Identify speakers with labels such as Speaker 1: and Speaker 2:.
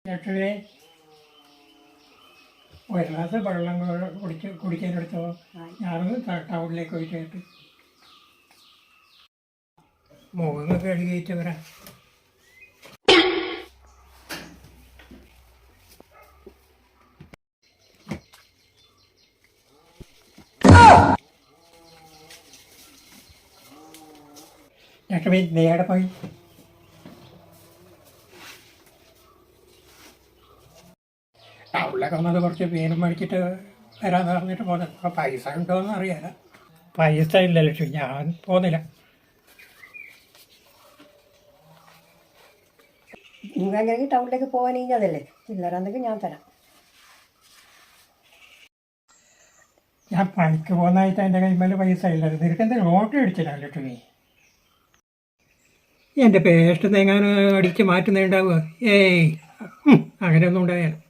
Speaker 1: ലക്ഷ്മി ഒരു ഗ്ലാസ് വെള്ളം കുടിക്കാനെടുത്തോ. ഞാനൊന്ന് ടൗണിലേക്ക് പോയിട്ട് മുഖങ്ങൾ കഴുകിയിട്ട് വരാം. ലക്ഷ്മി നേടെ പോയി ടൗണിലൊക്കെ വന്നത് കുറച്ച് മീനും മേടിച്ചിട്ട് വരാമെന്ന് പറഞ്ഞിട്ട് പോകുന്നത്. അപ്പോൾ പൈസ ഉണ്ടോയെന്ന് അറിയാല. പൈസ ഇല്ല ലക്ഷ്മി, ഞാൻ പോകുന്നില്ല.
Speaker 2: നിങ്ങളെങ്കിൽ ടൗണിലേക്ക് പോകാൻ കഴിഞ്ഞതല്ലേ, ചില്ലറന്നെങ്കിൽ ഞാൻ തരാം.
Speaker 1: ഞാൻ പണിക്ക് പോകുന്നതായിട്ട് എൻ്റെ കൈമേൽ പൈസ ഇല്ല. നിനക്ക് എന്തെങ്കിലും ഓട്ടോ അടിച്ചില്ല ലക്ഷ്മി? എൻ്റെ പേസ്റ്റ് തേങ്ങാൻ അടിച്ച് മാറ്റുന്നുണ്ടാവുക? ഏയ് അങ്ങനെയൊന്നും ഉണ്ടായാലും